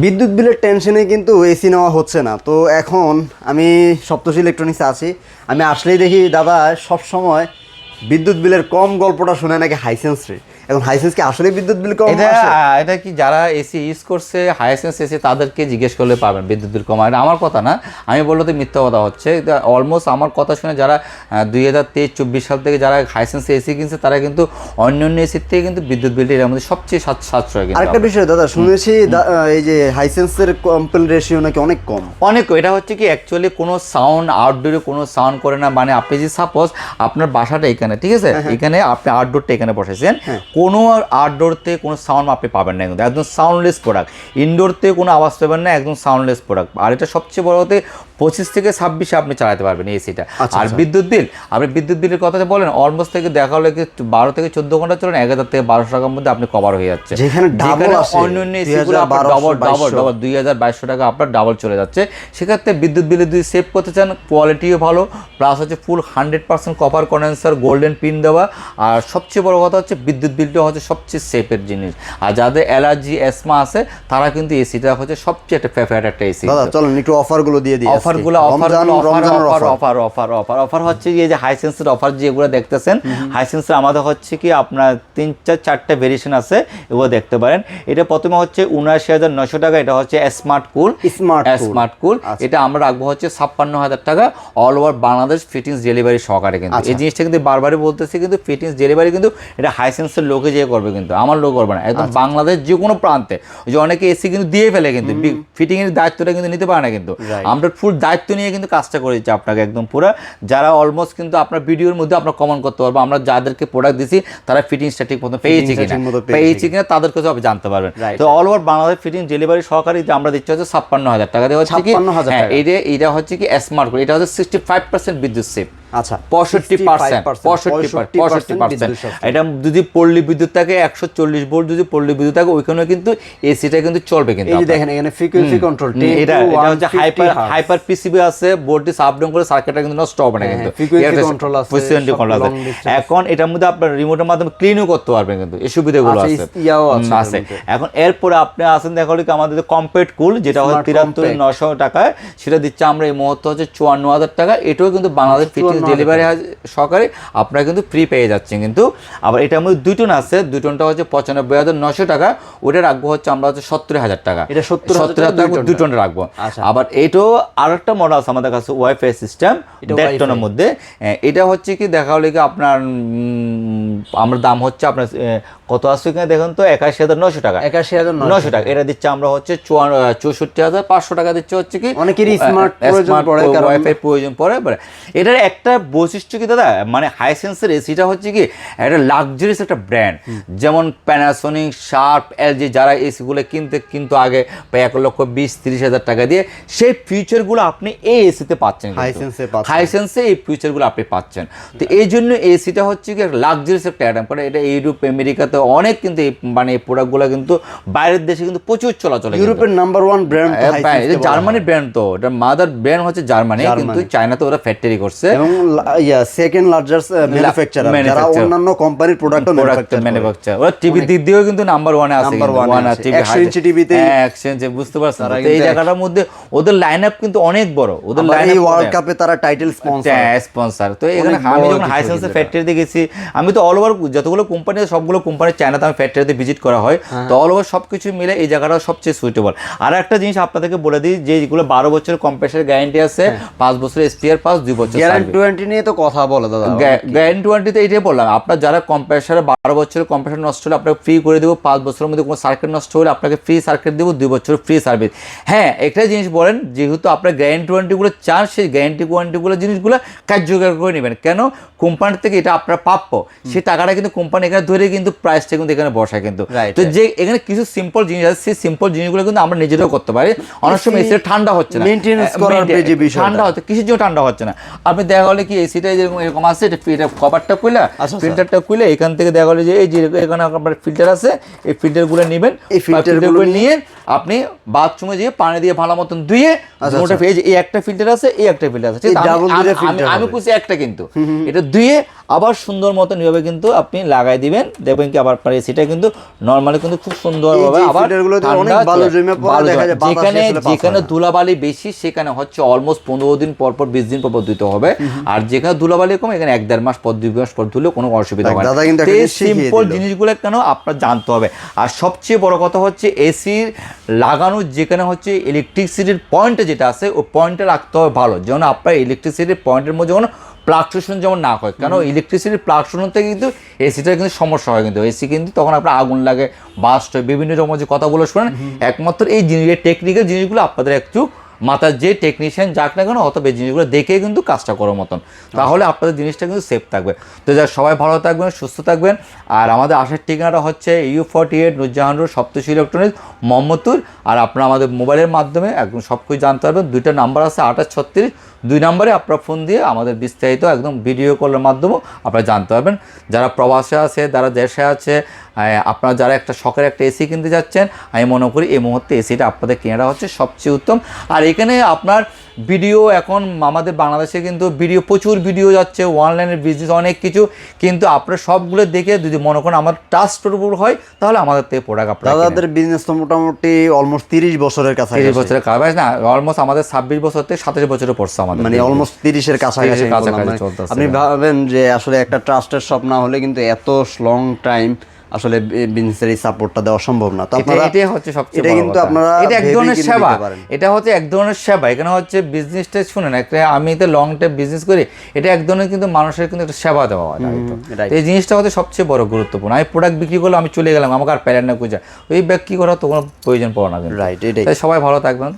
বিদ্যুৎ বিলের টেনশনে কিন্তু এসি নেওয়া হচ্ছে না। তো এখন আমি সপ্তর্ষি ইলেকট্রনিক্সে আছি, আমি আসলেই দেখি দাদা সব সময় বিদ্যুৎ বিলের কম গল্পটা শুনে নাকি হাইসেন্স রে। এখন হাইসেন্স কি আসলে বিদ্যুৎ বিল কম আসে? এটা কি যারা এসি ইউজ করছে হাইসেন্স এসি তাদেরকে জিজ্ঞেস করলে পাবেন বিদ্যুৎ বিল কম। এটা আমার কথা না, আমি বললো তো মিথ্যা কথা হচ্ছে। অলমোস্ট আমার কথা শুনে যারা 2023-24 সাল থেকে যারা হাইসেন্স এসি কিনছে তারা কিন্তু অন্যান্য এসির থেকে কিন্তু বিদ্যুৎ বিলটা এর মধ্যে সবচেয়ে সাশ্রয়। কিন্তু আরেকটা বিষয় দাদা শুনেছি এই যে হাইসেন্সের কমপ্লেন রেশিও নাকি অনেক কম। অনেক, এটা হচ্ছে কি অ্যাকচুয়ালি কোনো সাউন্ড আউটডোরে কোনো সাউন্ড করে না। মানে আপনি যে সাপোজ আপনার বাসাটা এখানে, ঠিক আছে, এখানে আপনি আউটডোরটা এখানে বসাইছেন, কোনো আউটডোরতে কোনো সাউন্ড আপনি পাবেন না, কিন্তু একদম সাউন্ডলেস প্রোডাক্ট। ইনডোরতে কোনো আওয়াজ পাবেন না, একদম সাউন্ডলেস প্রোডাক্ট। আর এটা সবচেয়ে বড় হতে 25 থেকে 26 আপনি চালাতে পারবেন এসিটা। আর বিদ্যুৎ বিল, আপনি বিদ্যুৎ বিলের কথা বলেন, অলমোস্ট থেকে দেখা হলে 12 থেকে 14 ঘন্টা চলেন 1000 থেকে 1200 টাকার মধ্যে আপনি কভার হয়ে যাচ্ছে। যেখানে অন্যান্য এসিগুলো আপনার ডাবল 2200 টাকা আপনার ডাবল চলে যাচ্ছে। সেক্ষেত্রে বিদ্যুৎ বিলে যদি সেভ করতে চান, কোয়ালিটিও ভালো, প্লাস হচ্ছে ফুল 100% কপার কন্ডেন্সার গোল্ডেন পিন দেওয়া। আর সবচেয়ে বড় কথা হচ্ছে বিদ্যুৎ বিলটা হচ্ছে সবচেয়ে সেফের জিনিস। আর যাদের অ্যালার্জি অ্যাসমা আছে তারা কিন্তু এসিটা হচ্ছে সবচেয়ে একটা ফেভারিট একটা এসি। দাদা চলুন একটু অফারগুলো দিয়ে দিই। অফার হচ্ছে এই যে হাইসেন্সের অফার যেগুলো দেখতেছেন, হাইসেন্সের আমাদের হচ্ছে কি আপনার 3-4টা ভেরিয়েশন আছে, এগুলো দেখতে পারেন। এটা প্রথমে হচ্ছে 79,900 টাকা, এটা হচ্ছে স্মার্ট কুল। এটা আমরা রাখবো হচ্ছে 56,000 টাকা, all over Bangladesh fittings delivery সহকারে। কিন্তু এই জিনিসটা কিন্তু বারবারই বলতেছি, কিন্তু ফিটিংস ডেলিভারি কিন্তু এটা হাইসেন্সের লোকে যে করবে, কিন্তু আমার লোক করবে না, একদম বাংলাদেশ যে কোনো প্রান্তে। যে অনেকে এসি কিন্তু দিয়ে ফেলে, কিন্তু ফিটিং এর দায়িত্বটা কিন্তু নিতে পারে না, কিন্তু আমরা ফুল দায়িত্ব নিয়ে কিন্তু কাজটা করে দিচ্ছি আপনাকে একদম পুরো। যারা অলমোস্ট কিন্তু আপনার ভিডিওর মধ্যে আপনার কমেন্ট করতে পারবো আমরা যাদেরকে প্রোডাক্ট দিছি তারা ফিটিংসটা ঠিক মতো পেয়েছে কিনা তাদের কাছে আপনি জানতে পারবেন। তো all over Bangladesh fitting delivery সহকারী যে আমরা দিচ্ছি হচ্ছে 56,000 টাকা দিয়ে হচ্ছে কি। এটা হচ্ছে কি স্মার্ট কুল, এটা হচ্ছে 65% বিদ্যুৎ সেভ। আচ্ছা 65%। এটা যদি পল্লী বিদ্যুৎ থাকে 140 ভোল্ট, যদি পল্লী বিদ্যুৎ থাকে ওইখানে কিন্তু এসিটা কিন্তু চলবে। কিন্তু এই দেখেন এখানে ফ্রিকোয়েন্সি কন্ট্রোল, এটা হচ্ছে হাইপার পিসিবি আছে, ভোল্টেজ আপ ডাউন করে সার্কিটটা কিন্তু নষ্ট হবে না, কিন্তু ফ্রিকোয়েন্সি কন্ট্রোল আছে। এখন এটার মধ্যে আপনার রিমোটের মাধ্যমে ক্লিনও করতে পারবেন, কিন্তু এই সুবিধাগুলো আছে। এখন এরপরে আপনি আসেন দেখা হলো কি আমাদের কম্প্যাক্ট কুল, যেটা হচ্ছে 73,900 টাকায়, সেটা দিচ্ছে আমরা এই মুহূর্তে হচ্ছে 54,000 টাকা। এটাও কিন্তু বাংলাদেশ ফিটিং ডেলিভারি সহকারে আপনারা কিন্তু ফ্রি পেয়ে যাচ্ছেন। কিন্তু আবার এটার মধ্যে দুই টোন আছে, দুই টোনটা হচ্ছে 95,900 টাকা, ওটা রাখবো হচ্ছে আমরা হচ্ছে 70,000 টাকা, এটা 70,000 টাকা দুই টোনটা রাখবো। আবার এটাও আরেকটা মডেল আছে আমাদের কাছে ওয়াইফাই সিস্টেম 1.5 টোনের মধ্যে। এটা হচ্ছে কি দেখা হলো কি আপনার আমার দাম হচ্ছে আপনার কত আসছে কিনা দেখুন তো, 81,900 টাকা। 81,900 টাকা এটা দিচ্ছে আমরা হচ্ছে 64,500 টাকা দিচ্ছে হচ্ছে কি। অনেকেরই স্মার্ট ওয়াইফাই প্রয়োজন পড়ে। এটার একটা বৈশিষ্ট্য কি দাদা, মানে হাইসেন্সের এসিটা হচ্ছে কি একটা লাক্সারিয়াস একটা ব্র্যান্ড। যেমন প্যানাসোনিক, শার্প, এলজি যারা এসিগুলো কিন্তু আগে 1,20,000-30,000 টাকা দিয়ে, সেই ফিচারগুলো আপনি এই এসিতে পাচ্ছেন, হাইসেন্সে এই ফিচারগুলো আপনি পাচ্ছেন। তো এই জন্য এসিটা হচ্ছে কি লাক্সারিয়াস একটা আইটেম, কারণ এটা ইউরোপ আমেরিকাতে অনেক কিন্তু মানে এই প্রোডাক্টগুলো কিন্তু বাইরের দেশে কিন্তু প্রচুর চলাচল। ইউরোপের নাম্বার 1 ব্র্যান্ড, জার্মানির ব্র্যান্ড, তো এটা মাদার ব্র্যান্ড হচ্ছে জার্মানি, কিন্তু চায়নাতে ওরা ফ্যাক্টরি করছে এবং সেকেন্ড লার্জেস্ট ম্যানুফ্যাকচারার, যারা অন্যান্য কোম্পানির প্রোডাক্ট ম্যানুফ্যাকচার। ওরা টিভি দিক দিয়েও কিন্তু নাম্বার 1 আছে, টিভি 100 ইঞ্চি টিভিতে এক্সচেঞ্জ, বুঝতে পারছেন। এই জায়গাটার মধ্যে ওদের লাইনআপ কিন্তু অনেক বড়, ওদের লাইনআপ ওয়ার্ল্ড কাপে তারা টাইটেল স্পন্সর। তো এখানে আমি যখন হাইসেন্সের ফ্যাক্টরিতে গেছি, আমি তো অল ওভার যতগুলো কোম্পানি, সবগুলো কোম্পানি চায়নাতে আমি ফ্যাক্টরিতে ভিজিট করা হয়, তো অল ওভার সবকিছু মিলে এই জায়গাটা সবচেয়ে সুইটেবল। আর একটা জিনিস আপনাদেরকে বলে দিই, যেগুলো 12 বছরের কম্প্রেসার গ্যারান্টি আছে, 5 বছরের স্পেয়ার পাস, 2 বছর গ্যারান্টি নিয়ে তো কথা বলে দাদা। গ্যারান্টি এটাই বললাম, আপনার যারা কম্প্রেসারে 12 বছরের কম্প্রেসার নষ্ট হলে আপনাকে ফ্রি করে দেবো, 5 বছরের মধ্যে কোনো সার্কিট নষ্ট হলে আপনাকে ফ্রি সার্কিট দেবো, 2 বছর ফ্রি সার্ভিস। হ্যাঁ, একটা জিনিস বলেন, যেহেতু আপনার গ্যারান্টি ওয়ারেন্টিগুলো চান, সেই গ্যারান্টি ওয়ারেন্টিগুলো জিনিসগুলো কার্যকর করে নেবেন। কেন, কোম্পানি থেকে এটা আপনার প্রাপ্য, সেই টাকাটা কিন্তু কোম্পানি এখানে ধরে কিন্তু প্রাইসটা কিন্তু এখানে বসায়। কিন্তু তো যে এখানে কিছু সিম্পল জিনিস আছে, সেই সিম্পল জিনিসগুলো কিন্তু আমরা নিজেরাও করতে পারি। অনেক সময় এসিটা ঠান্ডা হচ্ছে না, ঠান্ডা হচ্ছে কিসের জন্য ঠান্ডা হচ্ছে না, আপনি দেখা গেলে কি এসিটা এরকম আছে, এটা কভারটা খুলে, ফিল্টারটা খুলে, এখান থেকে দেখা গেলো যে এই যে এখানে আপনার ফিল্টার আছে, এই ফিল্টারগুলো নেবেন, এই ফিল্টারগুলো নিয়ে আপনি বাথরুমে যেয়ে পানি দিয়ে ভালো মতন ধুয়ে, এই একটা ফিল্টার আছে, এই একটা ফিল্টার আছে, আমি খুশি একটা, কিন্তু এটা ধুয়ে আবার সুন্দর মতন এইভাবে কিন্তু আপনি লাগাই দিবেন, দেখবেন কি আবার আপনার এসিটা কিন্তু নরমালি কিন্তু খুব সুন্দরভাবে এই যে আবার ফিল্টারগুলোতে অনেক ঠান্ডা বালু জমে পড়ে, বালু দেখা যায় বাতাসে যেখানে আসলে পাস যেখানে হয় না। ধুলাবালি বেশি সেখানে হচ্ছে অলমোস্ট 15 দিন পর পর 20 দিন পর পর দিতে হবে, আর যেখানে ধুলাবালি কম এখানে 1-1.5 মাস পর 2 মাস পর ধুলে কোনো অসুবিধা হয় না। দাদা কিন্তু একটা জিনিস শিখিয়ে সিম্পল দিল। জিনিসগুলো কেন আপনার জানতে হবে। আর সবচেয়ে বড় কথা হচ্ছে এসির লাগানো যেখানে হচ্ছে ইলেকট্রিসিটির পয়েন্টে যেটা আছে ওই পয়েন্টে রাখতে হবে ভালো, যেন আপনার ইলেকট্রিসিটির পয়েন্টের মধ্যে যেমন ফ্লাকচুয়েশন যেমন না হয়, কারণ ইলেকট্রিসিটির ফ্লাকচুয়েশন থেকে কিন্তু এসিটার কিন্তু সমস্যা হয়, কিন্তু এসি কিন্তু তখন আপনার আগুন লাগে, বাস্ট হয়, বিভিন্ন রকম যে কথাগুলো শোনেন একমাত্র এই জিনিস টেকনিক্যাল জিনিসগুলো আপনাদের একটু মাথার যে টেকনিশিয়ান যাক না কেন অথবা এই জিনিসগুলো দেখে কিন্তু কাজটা করার মতন, তাহলে আপনাদের জিনিসটা কিন্তু সেফ থাকবে। তো যা সবাই ভালো থাকবেন, সুস্থ থাকবেন। আর আমাদের আসার ঠিকানাটা হচ্ছে EU48 Nurjahan road, Saptashi electronics, Mohammadpur. আর আপনারা আমাদের মোবাইলের মাধ্যমে একদম সব কিছু জানতে পারবেন। 2টা নাম্বার আছে 2836, 2 নম্বরে আপনারা ফোন দিয়ে আমাদের বিস্তারিত একদম ভিডিও কলের মাধ্যমেও আপনারা জানতে পারবেন। যারা প্রবাসে আছে, যারা দেশে আছে, আপনারা যারা একটা শখের একটা এসি কিনতে যাচ্ছেন, আমি মনে করি এই মুহূর্তে এসিটা আপনাদের কেনাটা হচ্ছে সবচেয়ে উত্তম। আর এখানে আপনার ভিডিও এখন আমাদের বাংলাদেশে কিন্তু ভিডিও প্রচুর ভিডিও যাচ্ছে, অনলাইনের বিজনেস অনেক কিছু, কিন্তু আপনারা সবগুলো দেখে যদি মনে করেন আমার ট্রাস্টেবল হয় তাহলে আমাদের থেকে প্রোডাক্ট আপনারা দাদাদের বিজনেস তো মোটামুটি অলমোস্ট 30 বছরের কাছে, 30 বছরের কাজ না, অলমোস্ট আমাদের 26 বছর থেকে 27 বছরে পড়ছে আমাদের, মানে অলমোস্ট 30-এর কাছাকাছি চলতেছে। আপনি ভাবেন যে আসলে একটা ট্রাস্টের শপ না হলে কিন্তু এত লং টাইম আসলে বিজনেসের এই সাপোর্টটা দেওয়া সম্ভব না। তো আপনারা এটাই হচ্ছে সবচেয়ে এটা বড় কিন্তু কথা। আপনারা এটা এক ভেবে ধরনের কিন্তু সেবা, দিতে পারেন। এটা হচ্ছে এক ধরনের সেবা। এখানে হচ্ছে বিজনেসটা শুনেন, একটা আমি তো লং টাইম বিজনেস করি, এটা এক ধরনের কিন্তু মানুষের কিন্তু একটা সেবা দেওয়া হয়। right. এই জিনিসটা হচ্ছে সবচেয়ে বড় গুরুত্বপূর্ণ। আমি প্রোডাক্ট বিক্রি করলে আমি চলে গেলাম, আমাকে আর প্যারেন্ট না খুঁজে ওই ব্যাগ কি করা তো কোনো প্রয়োজন পড়ে না কিন্তু। রাইট, এটাই। তাই সবাই ভালো থাকবেন।